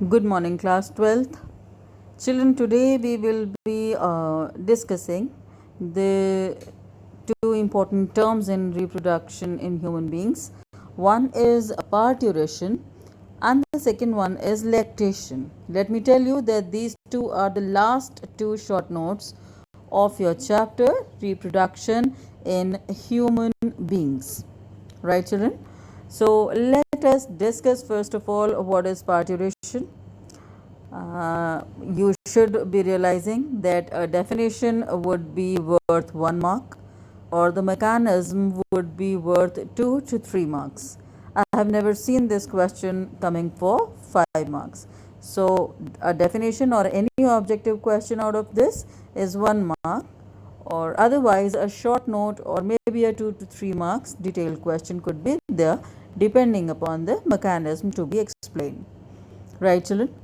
Good morning, class 12th. Children, today we will be discussing the two important terms in reproduction in human beings. One is parturition and the second one is lactation. Let me tell you that these two are the last two short notes of your chapter reproduction in human beings. Right, children? So let us discuss first of all what is parturition. You should be realizing that a definition would be worth 1 mark or the mechanism would be worth 2 to 3 marks. I have never seen this question coming for 5 marks. So a definition or any objective question out of this is 1 mark, or otherwise a short note or maybe a 2 to 3 marks detailed question could be there depending upon the mechanism to be explained. Right, children?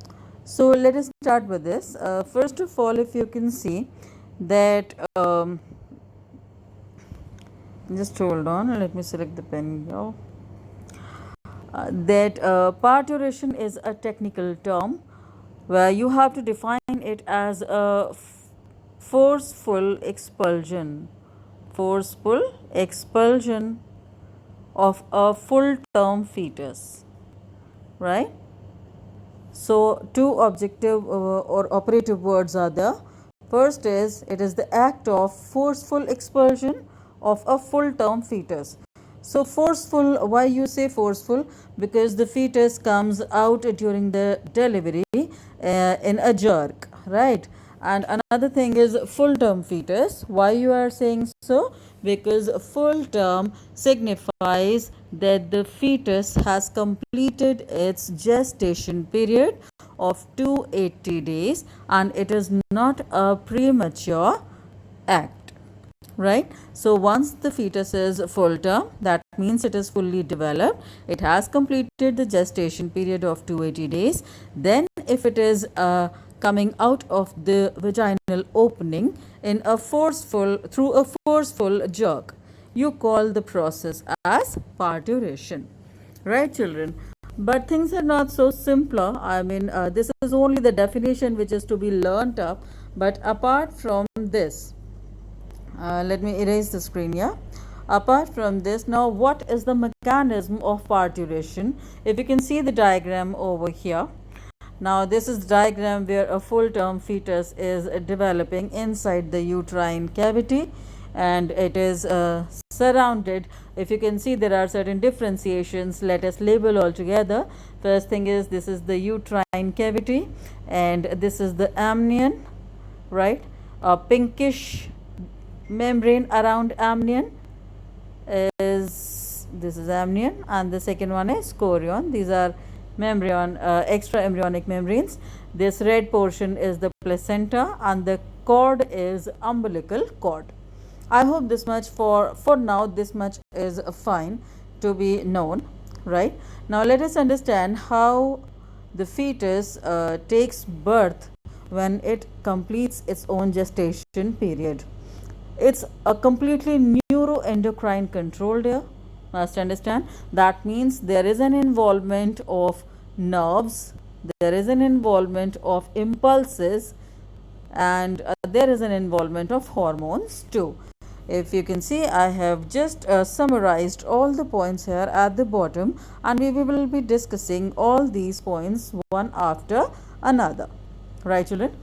So let us start with this. First of all, if you can see that, just hold on, let me select the pen here. That parturition is a technical term where you have to define it as a forceful expulsion of a full term fetus, right? So two objective or operative words are there. First is it is the act of forceful expulsion of a full term fetus. So forceful, why you say forceful? Because the fetus comes out during the delivery in a jerk, right? And another thing is full term fetus. Why you are saying so? Because full term signifies that the fetus has completed its gestation period of 280 days and it is not a premature act, right? So once the fetus is full term, that means it is fully developed, it has completed the gestation period of 280 days. Then if it is coming out of the vaginal opening in a through a forceful jerk, you call the process as parturition, right, children? But things are not so simpler. I mean, this is only the definition which is to be learnt up. But apart from this, let me erase the screen here. Apart from this, now what is the mechanism of parturition? If you can see the diagram over here. Now this is the diagram where a full term fetus is developing inside the uterine cavity and it is surrounded. If you can see, there are certain differentiations. Let us label all together. First thing is, this is the uterine cavity and this is the amnion, right? A pinkish membrane around amnion is, this is amnion, and the second one is chorion. These are extra embryonic membranes. This red portion is the placenta and the cord is umbilical cord. I hope this much for now, this much is fine to be known, right? Now let us understand how the fetus takes birth when it completes its own gestation period. It's a completely neuroendocrine controlled here. Must understand. That means there is an involvement of nerves, there is an involvement of impulses, and there is an involvement of hormones too. If you can see, I have just summarized all the points here at the bottom, and we will be discussing all these points one after another. Right, children?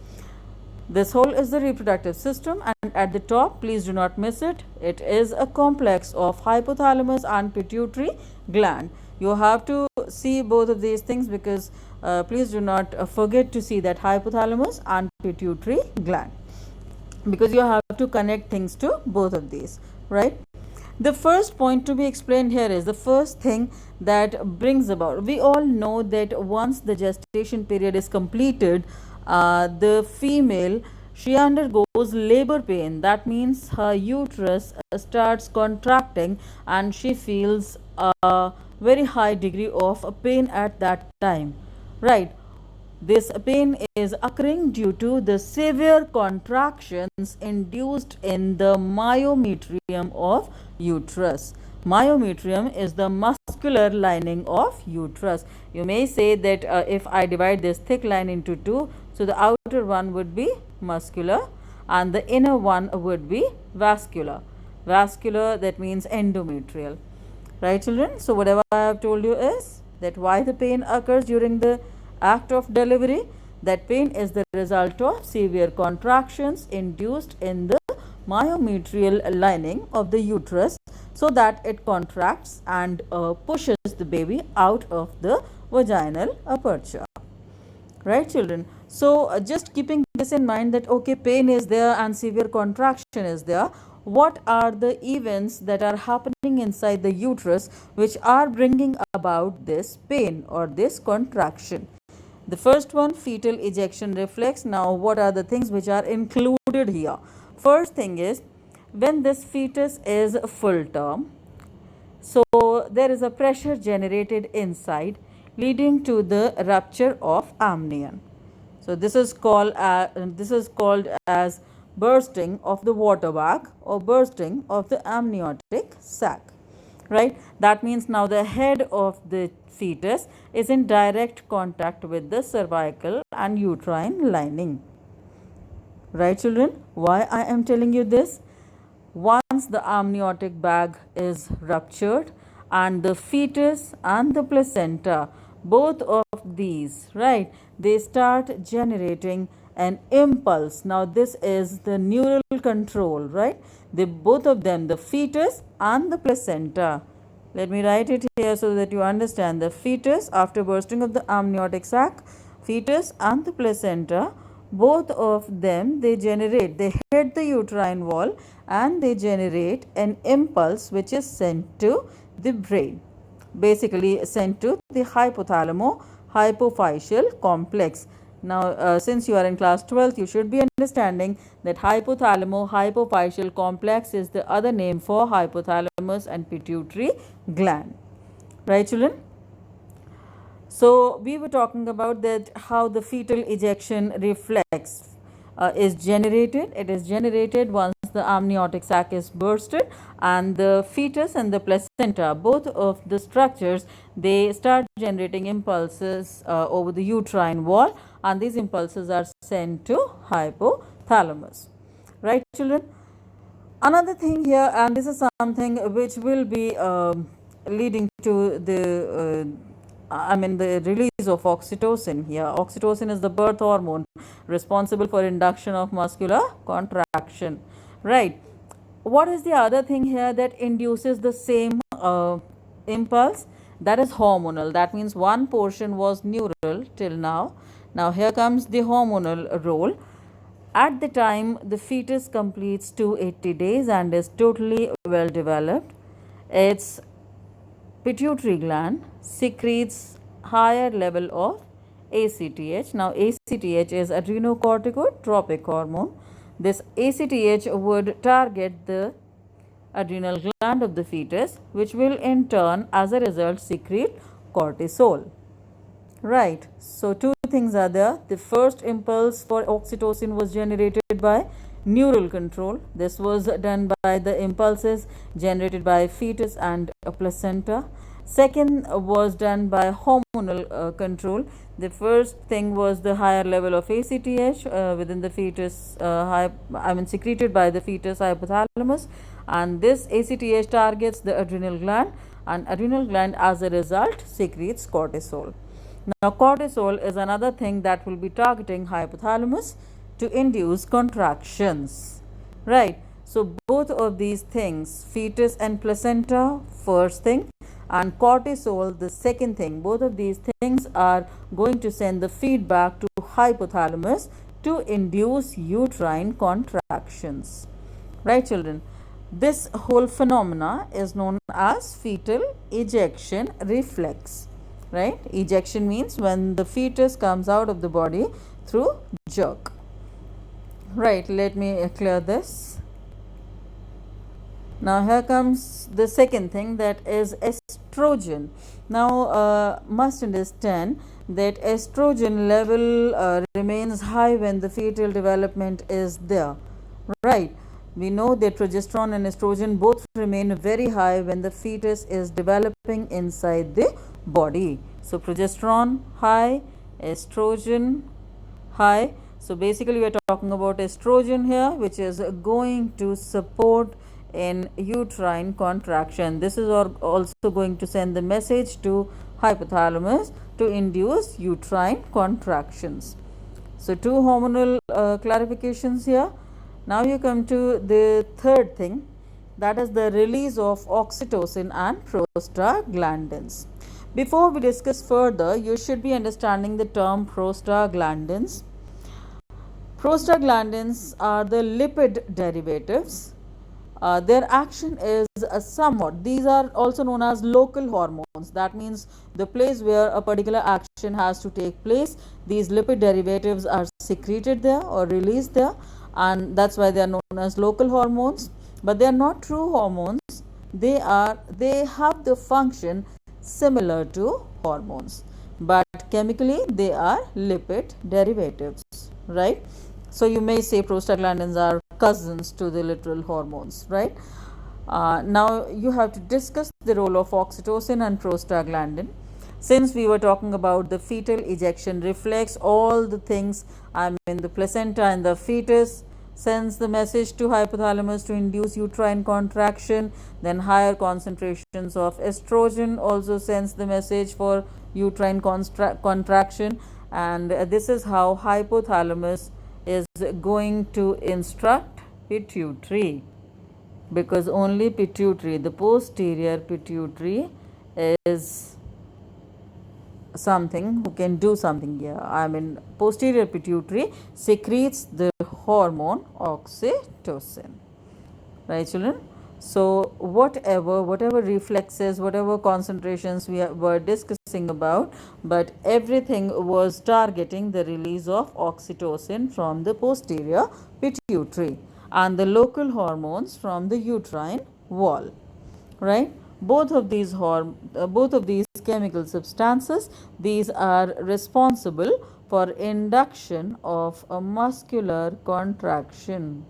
This whole is the reproductive system, and at the top, please do not miss it. It is a complex of hypothalamus and pituitary gland. You have to see both of these things because please do not forget to see that hypothalamus and pituitary gland, because you have to connect things to both of these, right? The first point to be explained here is the first thing that brings about. We all know that once the gestation period is completed, the female, she undergoes labor pain. That means her uterus starts contracting and she feels a very high degree of pain at that time, right? This pain is occurring due to the severe contractions induced in the myometrium of uterus. Myometrium is the muscular lining of uterus. You may say that if I divide this thick line into two, so the outer one would be muscular and the inner one would be vascular. Vascular, that means endometrial. Right, children? So whatever I have told you is that why the pain occurs during the act of delivery. That pain is the result of severe contractions induced in the myometrial lining of the uterus, so that it contracts and pushes the baby out of the vaginal aperture. Right, children? So just keeping this in mind that okay, pain is there and severe contraction is there. What are the events that are happening inside the uterus which are bringing about this pain or this contraction? The first one, fetal ejection reflex. Now, what are the things which are included here? First thing is, when this fetus is full term, so there is a pressure generated inside leading to the rupture of amnion. So this is called as bursting of the water bag or bursting of the amniotic sac. Right? That means now the head of the fetus is in direct contact with the cervical and uterine lining. Right, children? Why I am telling you this? Once the amniotic bag is ruptured and the fetus and the placenta, both of these, right, they start generating an impulse. Now this is the neural control, right? They both of them, the fetus and the placenta. Let me write it here so that you understand. The fetus, after bursting of the amniotic sac, fetus and the placenta, both of them, they hit the uterine wall and they generate an impulse which is sent to the brain, basically sent to the hypothalamo-hypophyseal complex. Now, since you are in class 12th, you should be understanding that hypothalamo-hypophyseal complex is the other name for hypothalamus and pituitary gland. Right, children? So we were talking about that how the fetal ejection reflex is generated. It is generated once the amniotic sac is bursted and the fetus and the placenta, both of the structures, they start generating impulses over the uterine wall, and these impulses are sent to hypothalamus. Right, children? Another thing here, and this is something which will be leading to the the release of oxytocin here. Oxytocin is the birth hormone responsible for induction of muscular contraction. Right. What is the other thing here that induces the same impulse? That is hormonal. That means one portion was neural till now. Now here comes the hormonal role. At the time the fetus completes 280 days and is totally well developed, its pituitary gland secretes higher level of ACTH. Now ACTH is adrenocorticotropic hormone. This ACTH would target the adrenal gland of the fetus, which will in turn as a result secrete cortisol. Right. So two things are there. The first impulse for oxytocin was generated by neural control. This was done by the impulses generated by fetus and a placenta. Second was done by hormonal control. The first thing was the higher level of ACTH within the fetus, secreted by the fetus hypothalamus, and this ACTH targets the adrenal gland, and adrenal gland as a result secretes cortisol. Now cortisol is another thing that will be targeting hypothalamus to induce contractions. Right. So both of these things, fetus and placenta, first thing, and cortisol, the second thing, both of these things are going to send the feedback to hypothalamus to induce uterine contractions. Right, children? This whole phenomena is known as fetal ejection reflex. Right? Ejection means when the fetus comes out of the body through jerk. Right, let me clear this. Now here comes the second thing, that is estrogen. Now must understand that estrogen level remains high when the fetal development is there. Right. we know that progesterone and estrogen both remain very high when the fetus is developing inside the body. So, progesterone high, estrogen high. So, basically we are talking about estrogen here, which is going to support in uterine contraction. This is also going to send the message to hypothalamus to induce uterine contractions. So, two hormonal clarifications here. Now, you come to the third thing, that is the release of oxytocin and prostaglandins. Before we discuss further, you should be understanding the term prostaglandins. Prostaglandins are the lipid derivatives. Their action is somewhat, these are also known as local hormones. That means the place where a particular action has to take place, these lipid derivatives are secreted there or released there, and that's why they are known as local hormones. But they are not true hormones. They have the function similar to hormones, but chemically they are lipid derivatives, right? So you may say prostaglandins are cousins to the literal hormones, right? Now you have to discuss the role of oxytocin and prostaglandin. Since we were talking about the fetal ejection reflex, all the things, the placenta and the fetus sends the message to hypothalamus to induce uterine contraction. Then higher concentrations of estrogen also sends the message for uterine contraction, and this is how hypothalamus is going to instruct pituitary, because only pituitary, the posterior pituitary, is something who can do something here. Posterior pituitary secretes the hormone oxytocin, right children? So whatever reflexes, whatever concentrations we were discussing about, but everything was targeting the release of oxytocin from the posterior pituitary and the local hormones from the uterine wall, right? Both of these chemical substances, these are responsible for induction of a muscular contraction,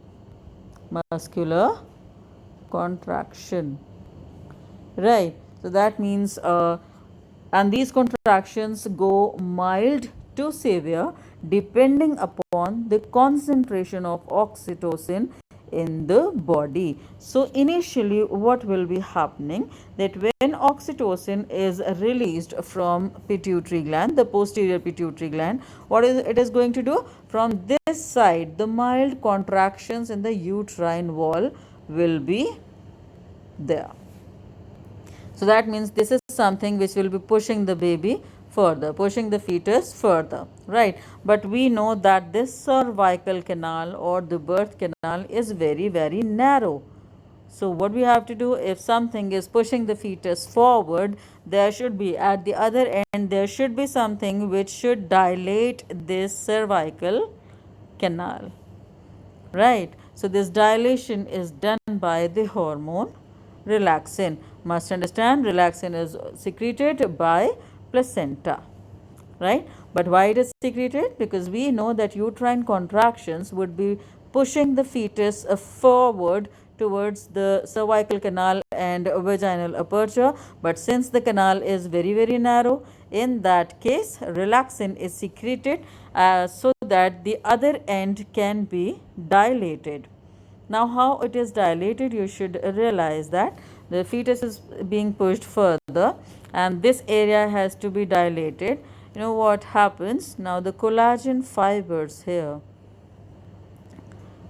right? So that means and these contractions go mild to severe depending upon the concentration of oxytocin in the body. So initially what will be happening, that when oxytocin is released from pituitary gland, the posterior pituitary gland, what is it is going to do? From this side, the mild contractions in the uterine wall will be there. So that means this is something which will be pushing the baby further, pushing the fetus further, right? But we know that this cervical canal or the birth canal is very, very narrow. So what we have to do, if something is pushing the fetus forward, there should be at the other end, there should be something which should dilate this cervical canal, right? So this dilation is done by the hormone relaxin. Must understand, relaxin is secreted by placenta, right? But why it is secreted? Because we know that uterine contractions would be pushing the fetus forward towards the cervical canal and vaginal aperture, but since the canal is very, very narrow, in that case relaxin is secreted so that the other end can be dilated. Now how it is dilated, you should realize that the fetus is being pushed further and this area has to be dilated. You know what happens? Now the collagen fibers here,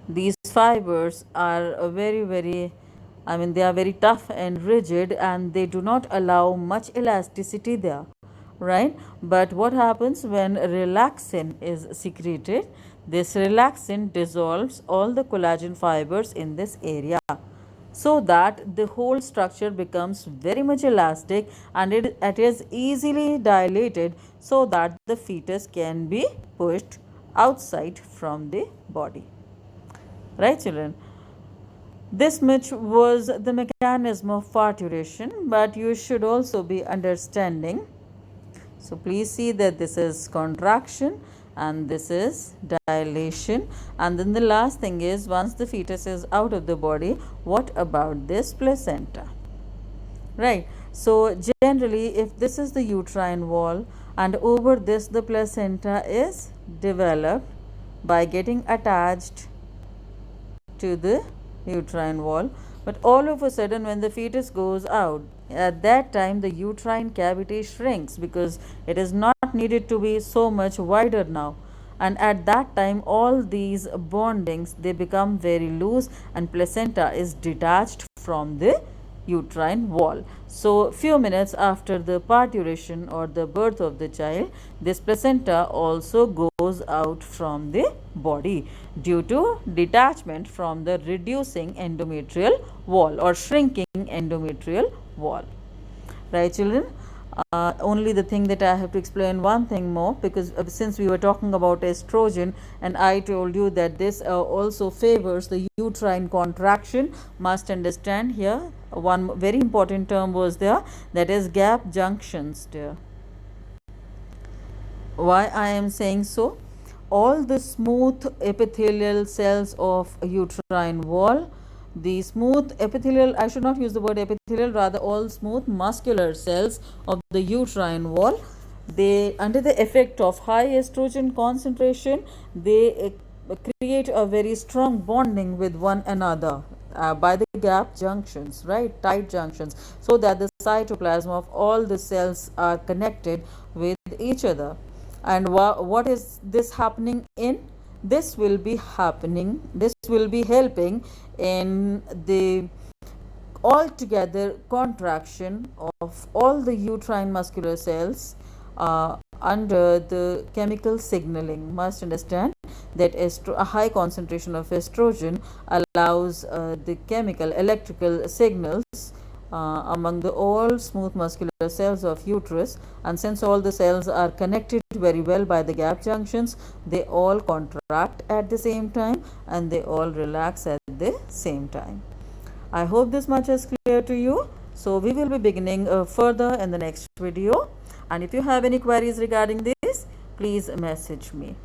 these fibers are very, they are very tough and rigid and they do not allow much elasticity there, right? But what happens when relaxin is secreted? This relaxin dissolves all the collagen fibers in this area, so that the whole structure becomes very much elastic and it is easily dilated so that the fetus can be pushed outside from the body, right children? This much was the mechanism of parturition, but you should also be understanding. So please see that this is contraction and this is dilation. And then the last thing is, once the fetus is out of the body, what about this placenta? Right. So generally, if this is the uterine wall and over this the placenta is developed by getting attached to the uterine wall, but all of a sudden when the fetus goes out, at that time the uterine cavity shrinks because it is not needed to be so much wider now, and at that time all these bondings they become very loose and placenta is detached from the uterine wall. So few minutes after the parturition or the birth of the child, this placenta also goes out from the body due to detachment from the reducing endometrial wall or shrinking endometrial wall. Right, children? Only the thing that I have to explain one thing more, because since we were talking about estrogen and I told you that this also favors the uterine contraction, must understand here one very important term was there, that is gap junctions, dear. Why I am saying so? All the smooth epithelial cells of a uterine wall, the smooth epithelial, I should not use the word epithelial, rather all smooth muscular cells of the uterine wall, they, under the effect of high estrogen concentration, they create a very strong bonding with one another by the gap junctions, right, tight junctions, so that the cytoplasm of all the cells are connected with each other. And what is this happening in? This will be happening, this will be helping in the altogether contraction of all the uterine muscular cells under the chemical signaling. Must understand that a high concentration of estrogen allows the chemical electrical signals among the all smooth muscular cells of uterus, and since all the cells are connected very well by the gap junctions, they all contract at the same time and they all relax at the same time. I hope this much is clear to you. So we will be beginning further in the next video, and if you have any queries regarding this, please message me.